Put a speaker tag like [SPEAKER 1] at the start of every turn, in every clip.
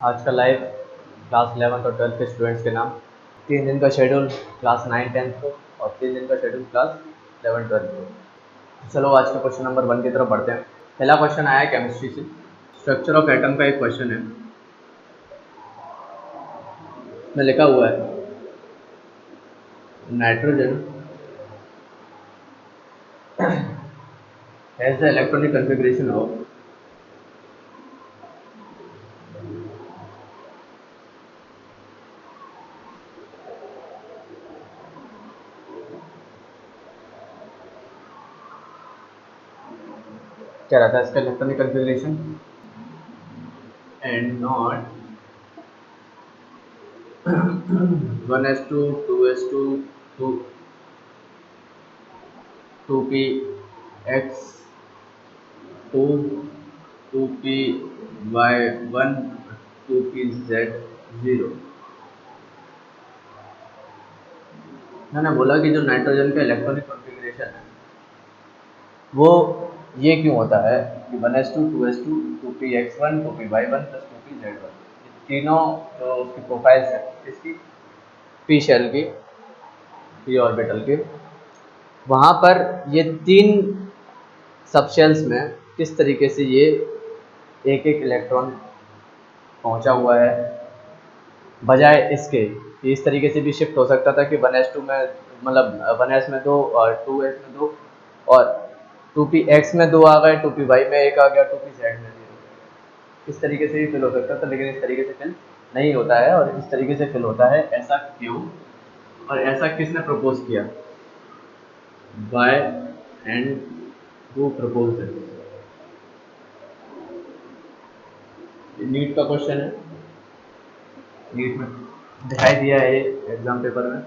[SPEAKER 1] आज का live class 11th और 12th के स्टूडेंट्स के नाम। 3 दिन का शेड्यूल क्लास 9 10th को और 3 दिन का शेड्यूल क्लास 11 12th को। चलो आज के क्वेश्चन नंबर 1 की तरफ बढ़ते हैं। पहला क्वेश्चन आया है केमिस्ट्री से, स्ट्रक्चर ऑफ एटम का एक क्वेश्चन है। में लिखा हुआ है nitrogen has the electronic configuration of क्या रहता है इसका electronic configuration and not 1s2 2s2 2px 2 2py1 2pz0। मैंने बोला कि जो नाइट्रोजन का इलेक्ट्रॉनिक कॉन्फ़िगरेशन है वो ये क्यों होता है कि 1s2 2s2 2px1 2py1 plus 2pz1, तीनों जो उसकी प्रोफाइल्स है इसकी पी शेल की, पी ऑर्बिटल की, वहाँ पर ये 3 सबशेल्स में किस तरीके से ये एक एक इलेक्ट्रॉन पहुंचा हुआ है, बजाय इसके कि इस तरीके से भी शिफ्ट हो सकता था कि 1s2 में मतलब 1s में 2 और 2s में 2 और 2px में 2 आ गए, 2py में 1 आ गया, 2pz में 0। इस तरीके से भी फिल हो सकता था, लेकिन इस तरीके से फिल नहीं होता है। और इस तरीके से फिल होता है, ऐसा क्यों और ऐसा किसने प्रपोज किया? By and who propose this? NEET का क्वेश्चन है, नीट में दिखाई दिया है एग्जाम पेपर में,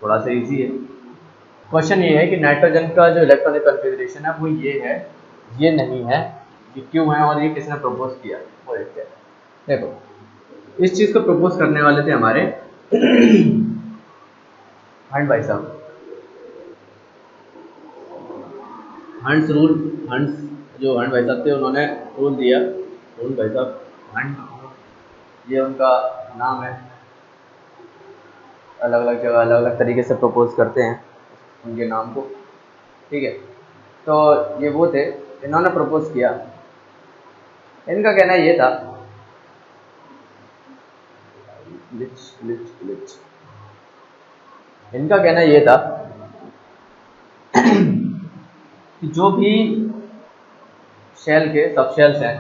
[SPEAKER 1] थोड़ा सा इजी है। क्वेश्चन ये है कि नाइट्रोजन का जो इलेक्ट्रॉनिक कॉन्फ़िगरेशन है वो ये है, ये नहीं है, ये क्यों है और ये किसने प्रपोज किया वो देखते हैं। देखो, इस चीज़ को प्रपोज करने वाले थे हमारे हंट भाई साहब, हंट्स रूल। हंट्स जो हंट भाई साहब थे उन्होंने रूल दिया। रूल भाई साहब हंट, ये उनका नाम है। अलग अलग जगह अलग अलग तरीके से प्रपोज करते हैं उनके नाम को, ठीक है। तो ये वो थे, इन्होंने प्रपोज किया। इनका कहना ये था, इनका कहना ये था कि जो भी शेल के सबशेल्स हैं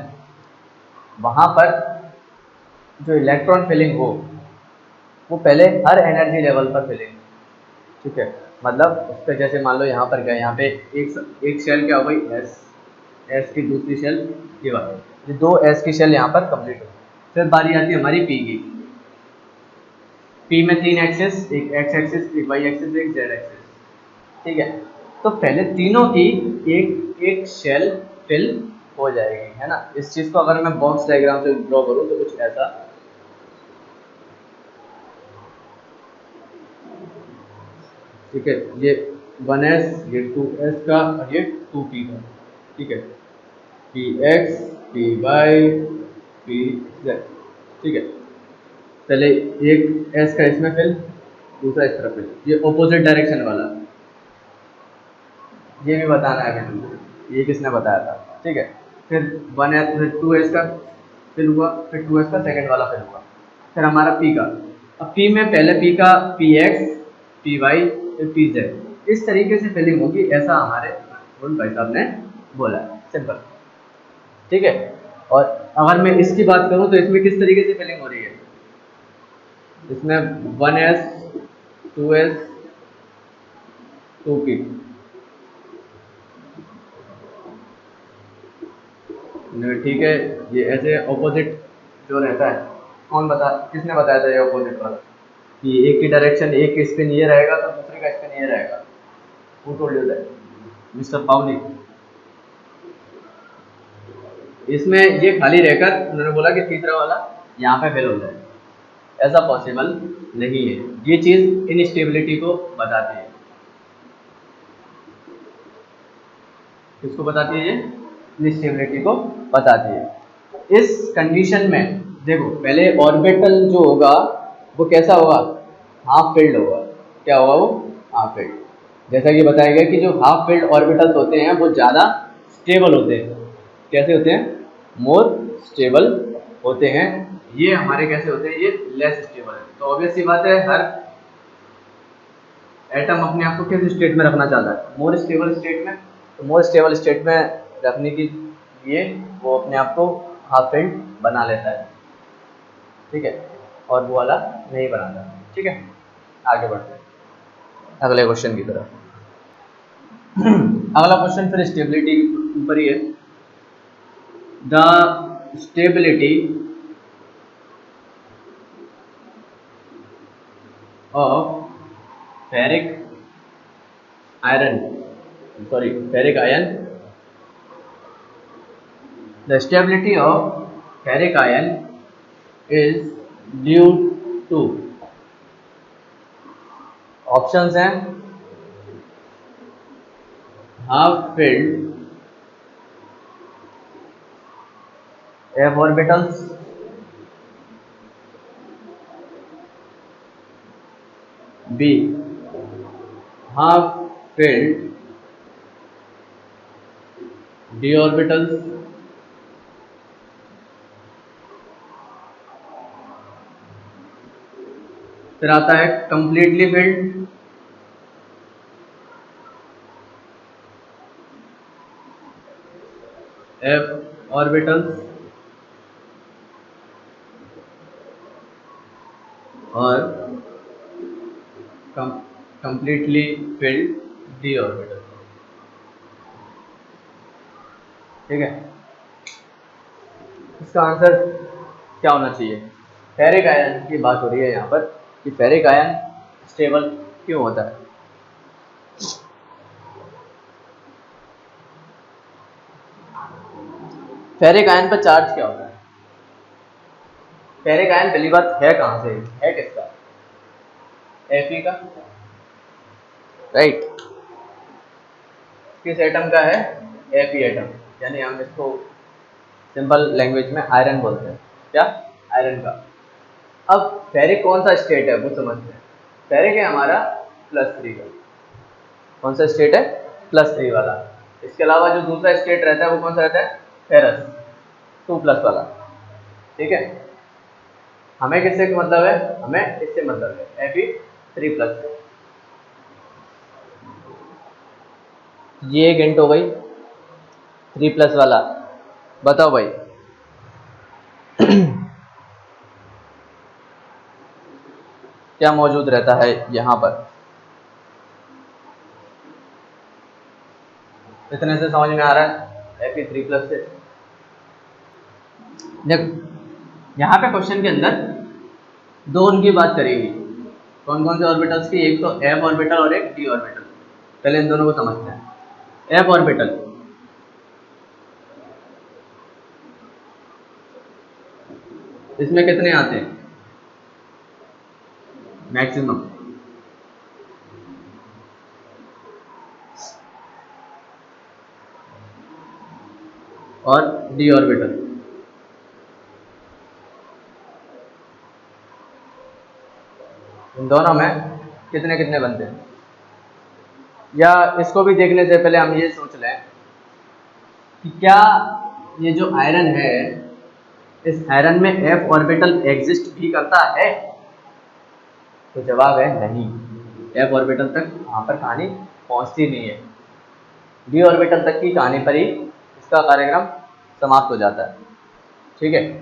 [SPEAKER 1] वहाँ पर जो इलेक्ट्रॉन फिलिंग हो वो पहले हर एनर्जी लेवल पर फिलिंग, ठीक है। मतलब उस पर जैसे मान लो यहाँ पर गए, यहाँ पे एक शेल क्या हो गई एस की, दूसरी शेल ये वाली, ये 2 एस की शेल यहाँ पर कंप्लीट हो। फिर बारी आती है हमारी पी की। पी में 3 एक्सिस, एक एक्स एक्सिस, एक वाई एक्सिस, एक जेड एक्सिस, ठीक है। तो पहले तीनों की एक एक शेल फिल हो जाएगी, है ना। इस चीज़ को अगर मैं बॉक्स डायग्राम से ड्रॉ करूँ तो कुछ ऐसा, ठीक है। ये 1s, ये 2s का और ये 2p का, ठीक है। px py pz, ठीक है। पहले एक s का इसमें फिल, दूसरा इस तरफ फिल, ये ऑपोजिट डायरेक्शन वाला, ये भी बताना है अभी, ये किसने बताया था, ठीक है। फिर 1s, फिर 2s का फिल हुआ, फिर 2s का सेकंड वाला फिल हुआ, फिर हमारा p का। अब p में पहले p का px py फिर pz, इस तरीके से फिलिंग होगी, ऐसा हमारे भाई साहब ने बोला है, सिंपल, ठीक है। और अगर मैं इसकी बात करूं तो इसमें किस तरीके से फिलिंग हो रही है, इसमें 1s 2s 2p, ठीक है। ये ऐसे ऑपोजिट जो रहता है, किसने बताया था ये ऑपोजिट वाला, कि एक की डायरेक्शन, एक की स्पिन ये रहेगा तो दूसरे का स्पिन ये रहेगा। Who told you that? Mister Pauli. इसमें ये खाली रहकर उन्होंने बोला कि तीसरा वाला यहाँ पे फेल हो जाए, ऐसा पॉसिबल नहीं है। ये चीज़ इनस्टेबिलिटी को बताती है। किसको बताती है? ये इनस्टेबिलिटी को बताती है। इस कंडीशन में देखो पहले ऑर्बिटल जो होगा वो कैसा होगा, हाफ फिल्ड होगा। क्या होगा वो, हाफ फिल्ड। जैसा कि बताया गया कि जो हाफ फिल्ड ऑर्बिटल्स होते हैं वो ज़्यादा स्टेबल होते हैं। कैसे होते हैं, मोर स्टेबल होते हैं। ये हमारे कैसे होते हैं, ये लेस स्टेबल है। तो ऑब्वियस सी बात है, हर एटम अपने आप को किस स्टेट में रखना चाहता है, मोर स्टेबल स्टेट में। तो मोर स्टेबल स्टेट में रखने के लिए वो अपने आप को हाफ फिल्ड बना लेता है, ठीक है, और वो वाला नहीं बनाता। ठीक है, आगे बढ़ते हैं अगले क्वेश्चन की तरफ। अगला क्वेश्चन फिर स्टेबिलिटी के ऊपर ही है। The stability of ferric iron, sorry ferric ion, the stability of ferric ion is due to, options हैं half filled f orbitals, b half filled d orbitals, फिर आता है कंप्लीटली फिल्ड, f orbitals, और completely filled d orbital. ठीक है, इसका answer क्या होना चाहिए। फेरिक आयन की बात हो रही है यहाँ पर कि फेरिक आयन स्टेबल क्यों होता है। फेरिक आयन पर चार्ज क्या होता है, फेरिक आयन पहली बात है कहाँ से, है किसका, Fe का, राइट। किस एटम का है, Fe एटम, यानी हम इसको सिंपल लैंग्वेज में आयरन बोलते हैं। क्या, आयरन का। अब फेरिक कौन सा स्टेट है वो समझते हैं। फेरिक है हमारा +3 का, कौन सा स्टेट है, +3 वाला। इसके अलावा जो दूसरा स्टेट रहता है वो कौन सा रहता है, फेरस 2+ वाला। ठीक है, हमें किससे मतलब है, हमें इससे मतलब है Fe3+ से। ये एक हिंट हो गई 3+ वाला। बताओ भाई क्या मौजूद रहता है यहाँ पर, इतने से समझ में आ रहा है Fe3+ से। देखो यहाँ पे क्वेश्चन के अंदर दो उनकी बात करेगी, कौन कौन से ऑर्बिटल्स की, एक तो f ऑर्बिटल और एक d ऑर्बिटल। पहले इन दोनों को समझते हैं। f ऑर्बिटल, इसमें कितने आते हैं मैक्सिमम, और d ऑर्बिटल, इन दोनों में कितने कितने बनते हैं। या इसको भी देखने से पहले हम ये सोच लें कि क्या ये जो आयरन है, इस आयरन में f ऑर्बिटल एग्जिस्ट भी करता है। तो जवाब है नहीं, f ऑर्बिटल तक वहाँ पर कहानी पहुँचती नहीं है। d ऑर्बिटल तक की कहानी पर ही इसका कार्यक्रम समाप्त हो जाता है। ठीक है,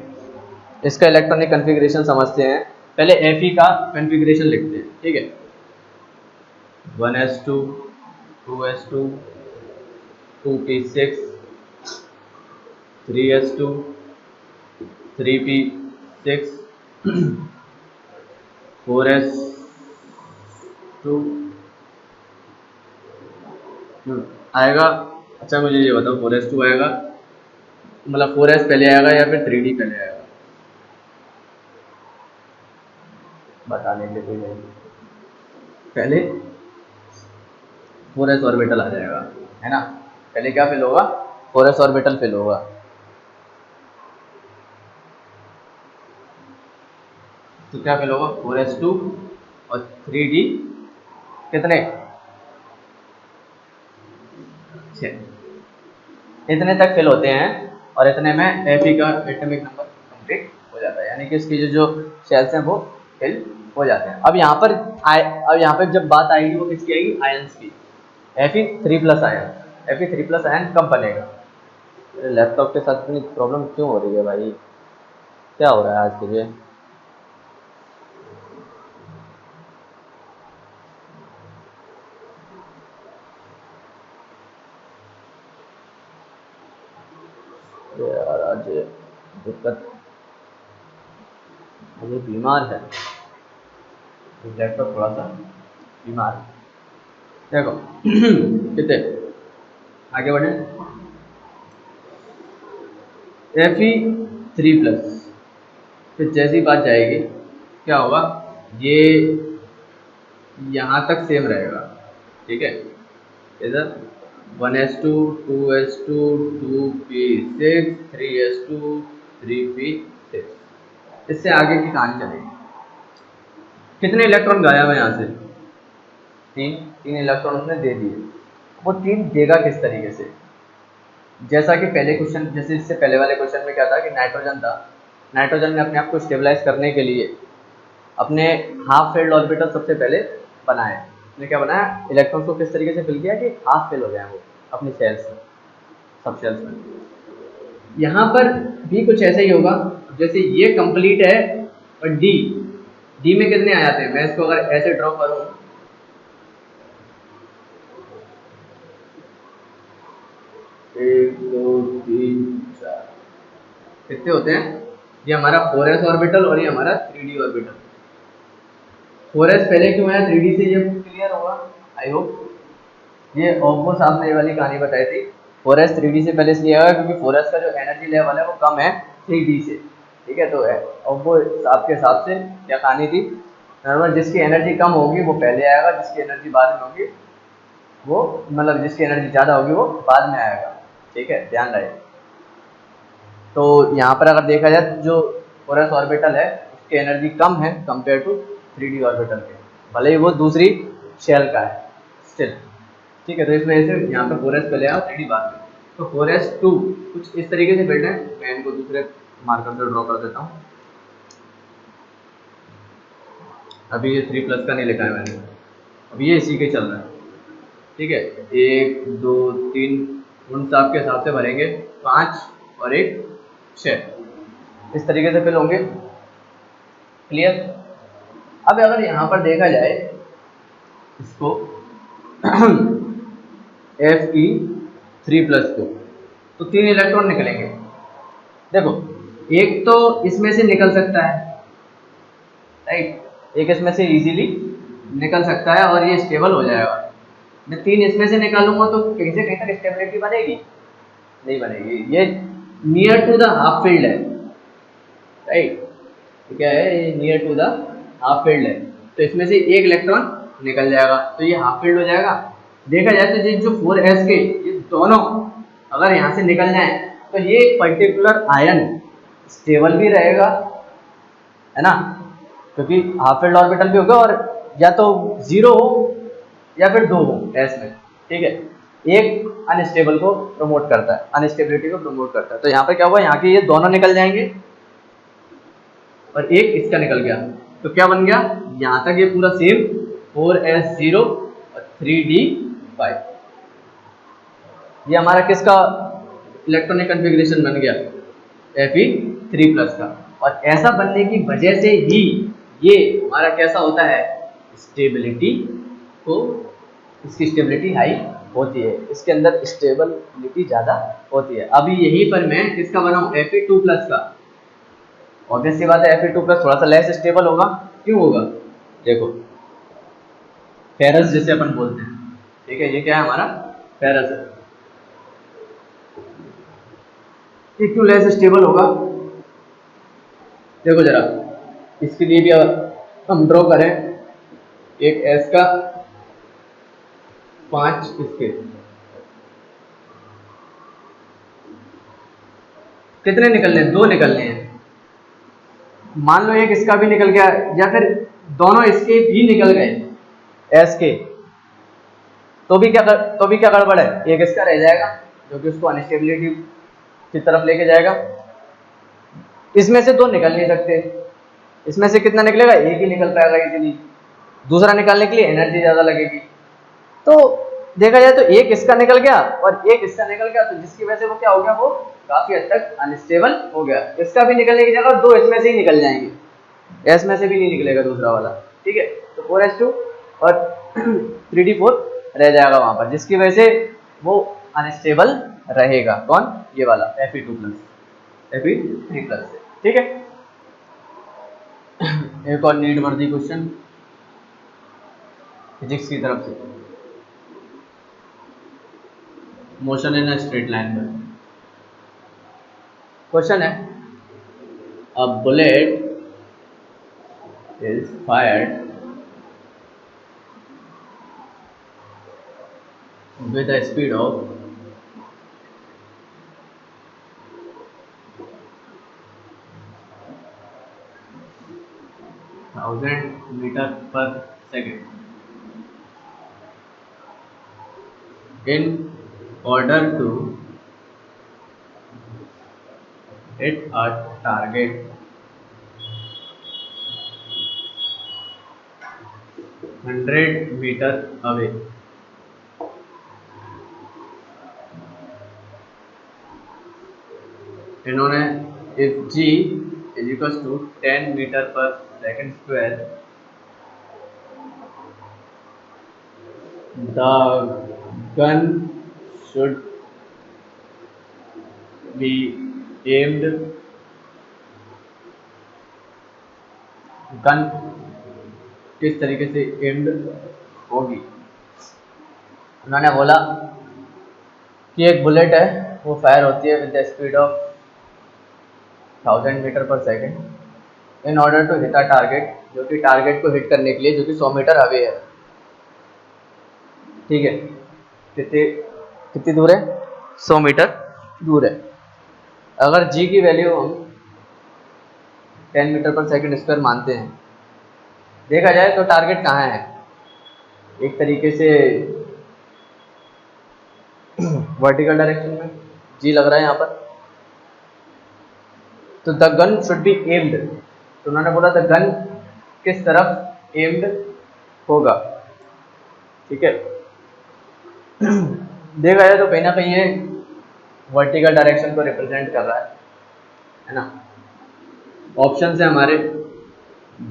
[SPEAKER 1] इसका इलेक्ट्रॉनिक कन्फिग्रेशन समझते हैं। पहले Fe का कन्फिग्रेशन लिखते हैं। ठीक है, 1s2 2s2 2p6 3s2 3p6 4s2 आएगा। अच्छा मुझे ये बताओ 4s2 आएगा, मतलब 4s पहले आएगा या फिर 3d पहले आएगा, बताने के लिए पहले 4s ऑर्बिटल आ जाएगा, है ना। पहले क्या फिल होगा, 4s ऑर्बिटल फिल होगा। तो क्या फिल होगा 4s2 और 3d कितने 6, इतने तक फिल होते हैं और इतने में Fe का एटॉमिक नंबर कंप्लीट हो जाता है, यानी कि इसकी जो शेल्स हैं वो फिल हो जाते हैं। अब यहाँ पर जब बात आएगी वो किसकी आएगी, आयंस की। Fe3+ आयन, Fe3+ आयन कब बनेगा। लैपटॉप के साथ इतनी प्रॉब्लम क्यों हो रही है भाई, क्या हो रहा है आज तुझे। यार आज दिक्कत, मुझे बीमार है, लैपटॉप थोड़ा सा बीमार है। देखो कितने आगे बढ़े, Fe3+, फिर जैसी बात जाएगी क्या होगा, ये यहाँ तक सेम रहेगा, ठीक है। इधर 1s2 2s2 2p6 3s2 3p6, इससे आगे की कहानी चलेगी। कितने इलेक्ट्रॉन गायब है यहाँ से, तीन इलेक्ट्रॉन उसने दे दिए। वो 3 देगा किस तरीके से, जैसा कि पहले क्वेश्चन, जैसे इससे पहले वाले क्वेश्चन में क्या था कि नाइट्रोजन था, नाइट्रोजन ने अपने आप को स्टेबलाइज करने के लिए अपने हाफ फेल्ड ऑर्बिटल सबसे पहले बनाए। उसने क्या बनाया, इलेक्ट्रॉन्स को किस तरीके से फिल किया कि हाफ फेल हो जाए वो अपनी सेल्स में, सब सेल्स में। यहाँ पर भी कुछ ऐसा ही होगा, जैसे ये कंप्लीट है और डी में कितने आ जाते हैं, मैं इसको अगर ऐसे ड्रॉ करूँ, एक दो तीन चार, कितने होते हैं, ये हमारा 4s ऑर्बिटल और ये हमारा 3d ऑर्बिटल। 4s पहले क्यों है 3d से, ये क्लियर होगा आई होप। ये ऑब्वियस आपने ये वाली कहानी बताई थी, 4s 3d से पहले इसलिए आया क्योंकि 4s का जो एनर्जी लेवल है वो कम है 3d से, ठीक है। तो ऑब्वियस आपके हिसाब से क्या कहानी थी, नॉर्मल जिसकी एनर्जी कम होगी वो पहले आएगा, जिसकी एनर्जी बाद में होगी वो, मतलब जिसकी एनर्जी ज़्यादा होगी वो बाद में आएगा, ठीक है, ध्यान रहे। तो यहाँ पर अगर देखा जाए तो जो 4s ऑर्बिटल है उसकी एनर्जी कम है कंपेयर टू 3d ऑर्बिटल के, भले ही वो दूसरी शेल का है स्टिल, ठीक है। तो इस वजह से यहाँ पर 4s पहले आया 3d बाद में। तो 4s2 कुछ इस तरीके से बिल्ड है, मैं इनको दूसरे मार्कर से ड्रॉ कर देता हूँ। अभी ये 3+ का नहीं लिखा है मैंने, अभी ये इसी के चल रहा है, ठीक है। 1 2 3 उन साहब के हिसाब से भरेंगे, 5 और 1 6, इस तरीके से फिल होंगे, क्लियर। अब अगर यहाँ पर देखा जाए इसको Fe3+ को, तो 3 इलेक्ट्रॉन निकलेंगे। देखो एक तो इसमें से निकल सकता है, राइट, एक इसमें से इजीली निकल सकता है और ये स्टेबल हो जाएगा। मैं 3 इसमें से निकालूंगा तो कहीं से कहीं तक स्टेबिलिटी बनेगी, नहीं बनेगी, ये near to the half field है, राइट, क्या है ये near to the half field है, तो इसमें से एक इलेक्ट्रॉन निकल जाएगा, तो ये हाफ फील्ड हो जाएगा। देखा जाए तो ये जो 4s के ये दोनों अगर यहाँ से निकल जाए तो ये पर्टिकुलर आयन स्टेबल भी रहेगा, है ना, क्योंकि हाफ फील्ड ऑर्बिटल भी होगा और या तो 0 हो या फिर 2 हो s में, ठीक है। एक अनस्टेबल को प्रमोट करता है, अनस्टेबिलिटी को प्रमोट करता है। तो यहाँ पर क्या हुआ, यहाँ के ये दोनों निकल जाएंगे और एक इसका निकल गया, तो क्या बन गया, यहाँ तक ये पूरा सेम 4s0 और 3d5, ये हमारा किसका इलेक्ट्रॉनिक कॉन्फ़िगरेशन बन गया, Fe3+ का। और ऐसा बनने की वजह से ही ये हमारा कैसा होता है, स्टेबिलिटी को, इसकी स्टेबिलिटी हाई होती है, इसके अंदर स्टेबिलिटी ज़्यादा होती है। अभी यहीं पर मैं किसका बनाऊँ, Fe2+ का। ऑब्वियस सी बात है Fe2+ थोड़ा सा लेस स्टेबल होगा, क्यों होगा, देखो फेरस जैसे अपन बोलते हैं, ठीक है, ये क्या है हमारा फेरस है, ये क्यों लेस स्टेबल होगा, देखो जरा इसके लिए भी हम ड्रॉ करें, एक s का 5 इसके, कितने निकलने हैं, 2 निकलने हैं, मान लो एक इसका भी निकल गया या फिर दोनों इसके भी निकल गए एस के, तो भी क्या गड़बड़ है, एक इसका रह जाएगा जो कि उसको अनस्टेबिलिटी की तरफ लेके जाएगा। इसमें से दो निकल नहीं सकते, इसमें से कितना निकलेगा, एक ही निकल पाएगा इजीली, दूसरा निकालने के लिए एनर्जी ज्यादा लगेगी। तो देखा जाए तो एक इसका निकल गया और एक इसका निकल गया, तो जिसकी वजह से वो क्या हो गया, वो काफी हद तक अनस्टेबल हो गया। इसका भी निकलने की जगह दो इसमें से ही निकल जाएंगे, एस में से भी नहीं निकलेगा दूसरा वाला, ठीक है। तो 4s2 और 3d4 रह जाएगा वहां पर, जिसकी वजह से वो अनस्टेबल रहेगा। कौन, ये वाला Fe2+ Fe3+ से, ठीक है। एक और नीड वर्दी क्वेश्चन फिजिक्स की तरफ से, motion in a straight line में क्वेश्चन है, a bullet is fired with a speed of 1000 meter per second. In order to hit a target 100 meter away, इन्होंने if g is equals to 10 meter per second square, the gun should be aimed, gun किस तरीके से aimed होगी। उन्होंने बोला कि एक bullet है वो फायर होती है with the speed of 1000 metre पर second in order to hit a target, जो कि टारगेट को हिट करने के लिए जो कि 100 मीटर अवे है, ठीक है। कितनी दूर है, 100 मीटर दूर है। अगर जी की वैल्यू हम 10 मीटर पर सेकेंड स्क्वायर मानते हैं, देखा जाए तो टारगेट कहाँ है, एक तरीके से वर्टिकल डायरेक्शन में जी लग रहा है यहाँ पर। तो the gun should be aimed, तो उन्होंने बोला द गन किस तरफ एम्ड होगा, ठीक है। देखा जाए तो कहीं ना कहीं ये वर्टिकल डायरेक्शन को रिप्रेजेंट कर रहा है ना। ऑप्शन है हमारे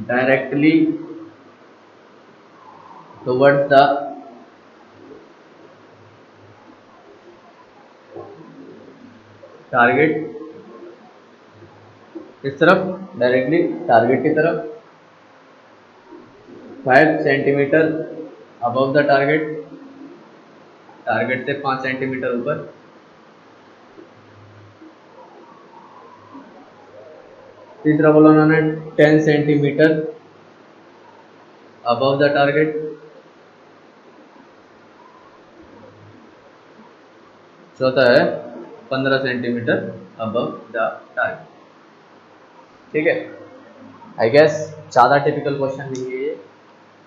[SPEAKER 1] डायरेक्टली टुवर्ड्स द टारगेट, किस तरफ, डायरेक्टली टारगेट की तरफ, 5 centimetre above the target, target से 5 सेंटीमीटर ऊपर, तीसरा बोला उन्होंने 10 सेंटीमीटर अबव द टारगेट, चौथा है 15 सेंटीमीटर अबव द टारगेट, ठीक है। आई गेस ज़्यादा टिपिकल क्वेश्चन नहीं है ये,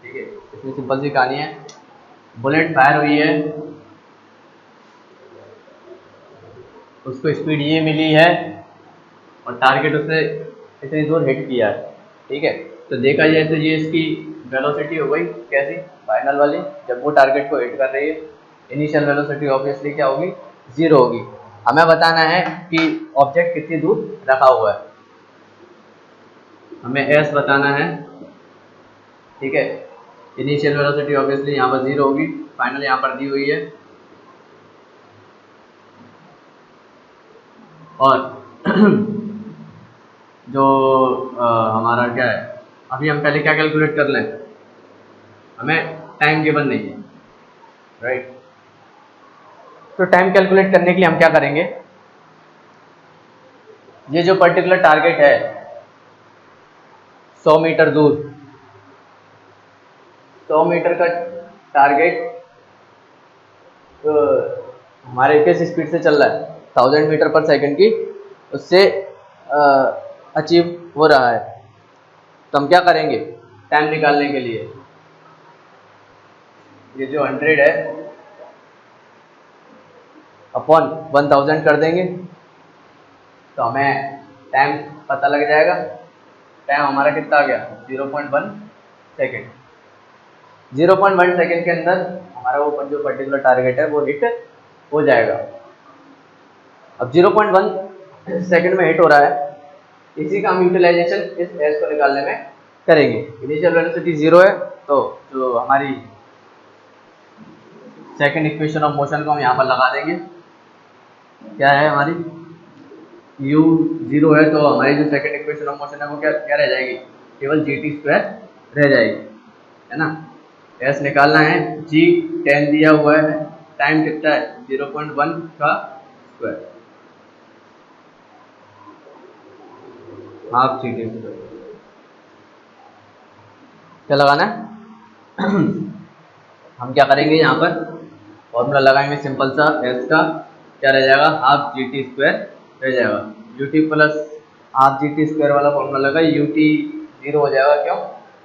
[SPEAKER 1] ठीक है। इसमें सिंपल सी कहानी है, बुलेट फायर हुई है, उसको स्पीड ये मिली है और टारगेट उसने इतनी दूर हिट किया है, ठीक है। तो देखा जाए तो ये इसकी वेलोसिटी हो गई कैसी, फाइनल वाली, जब वो टारगेट को हिट कर रही है। इनिशियल वेलोसिटी ऑब्वियसली क्या होगी, 0 होगी। हमें बताना है कि ऑब्जेक्ट कितनी दूर रखा हुआ है, हमें एस बताना है, ठीक है। इनिशियल वेलोसिटी ऑब्वियसली यहाँ पर 0 होगी, फाइनल यहाँ पर दी हुई है, और जो हमारा क्या है, अभी हम पहले क्या कैलकुलेट कर लें, हमें टाइम गिवन नहीं है, राइट। तो टाइम कैलकुलेट करने के लिए हम क्या करेंगे, ये जो पर्टिकुलर टारगेट है 100 मीटर दूर, 100 मीटर का टारगेट तो हमारे किस स्पीड से चल रहा है, 1000 मीटर पर सेकंड की, उससे अचीव हो रहा है, तो हम क्या करेंगे, टाइम निकालने के लिए ये जो 100 है अपॉन 1000 कर देंगे, तो हमें टाइम पता लग जाएगा। टाइम हमारा कितना आ गया, 0.1 सेकेंड। 0.1 सेकेंड के अंदर हमारा वो जो पर्टिकुलर टारगेट है वो हिट हो जाएगा। अब 0.1 सेकेंड में हिट हो रहा है, इसी का हम यूटिलाइजेशन इस एस को निकालने में करेंगे। इनिशियल वेलोसिटी 0 है, तो जो हमारी सेकेंड इक्वेशन ऑफ मोशन को हम यहाँ पर लगा देंगे। क्या है हमारी, u 0 है, तो हमारी जो सेकेंड इक्वेशन ऑफ मोशन है वो क्या क्या रह जाएगी, केवल gt² रह जाएगी, है ना। s निकालना है, g 10 दिया हुआ है, टाइम कितना है 0.1 का स्क्वायर, हाफ gt²। क्या लगाना है हम क्या करेंगे, यहाँ पर फॉर्मूला लगाएंगे सिंपल सा, s का क्या रह जाएगा, हाफ gt² रह जाएगा। ut प्लस हाफ gt² वाला फॉर्मूला लगा, ut 0 हो जाएगा, क्यों,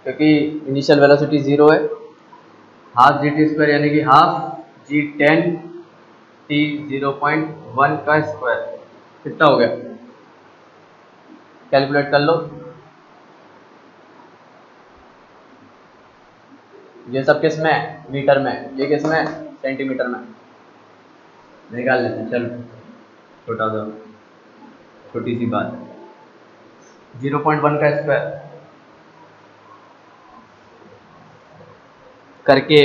[SPEAKER 1] क्योंकि इनिशियल वेलोसिटी 0 है। हाफ gt² यानी कि हाफ g10 t 0.1 का स्क्वायर कितना हो गया, कैलकुलेट कर लो। ये सब किस में, मीटर में, ये किस में, सेंटीमीटर में। निकाल लेते हैं, चलो छोटा सा, छोटी सी बात, 0.1 का स्क्वायर करके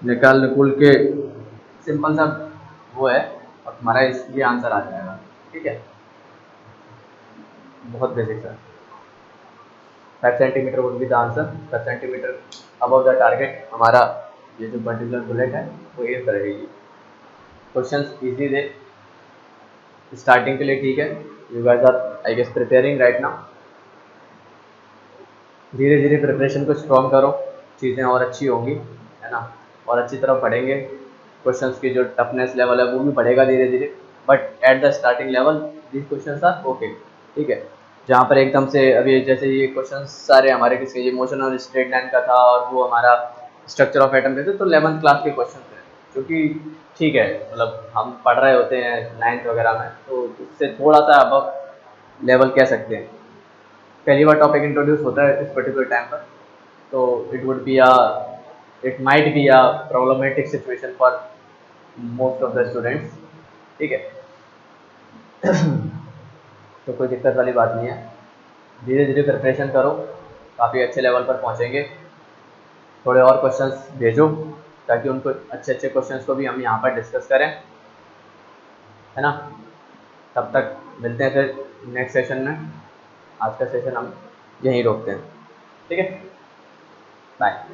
[SPEAKER 1] निकुल के सिंपल सा वो है, और तुम्हारा ये आंसर आ जाएगा। ठीक है, बहुत बेसिक सा। 5 centimetre would be the answer, 5 centimetre above the target. हमारा ये जो पर्टिकुलर बुलेट है वो ये करेगी। क्वेश्चंस इजी दे स्टार्टिंग के लिए, ठीक है। You guys are I guess preparing right now. धीरे धीरे प्रिपरेशन को स्ट्रॉन्ग करो, चीज़ें और अच्छी होंगी, है ना, और अच्छी तरह पढ़ेंगे। क्वेश्चंस की जो टफनेस लेवल है वो भी बढ़ेगा धीरे धीरे, but at the starting level these questions are okay. ठीक है, जहाँ पर एकदम से अभी जैसे ये क्वेश्चंस सारे हमारे किसके, ये मोशन और स्ट्रेट लाइन का था, और वो हमारा स्ट्रक्चर ऑफ एटम के थे, तो 11th क्लास के क्वेश्चन थे, जो कि ठीक है, मतलब हम पढ़ रहे होते हैं 9th वगैरह में, तो उससे थोड़ा सा अब लेवल कह सकते हैं। पहली बार टॉपिक इंट्रोड्यूस होता है इस पर्टिकुलर टाइम पर, तो it might be a problematic situation for most of the students. ठीक है तो कोई दिक्कत वाली बात नहीं है, धीरे धीरे प्रिपरेशन करो, काफ़ी अच्छे लेवल पर पहुंचेंगे। थोड़े और क्वेश्चंस भेजो, ताकि उनको अच्छे अच्छे क्वेश्चंस को भी हम यहाँ पर डिस्कस करें, है ना। तब तक मिलते हैं फिर नेक्स्ट सेशन में। आज का सेशन हम यहीं रोकते हैं, ठीक है, बाय।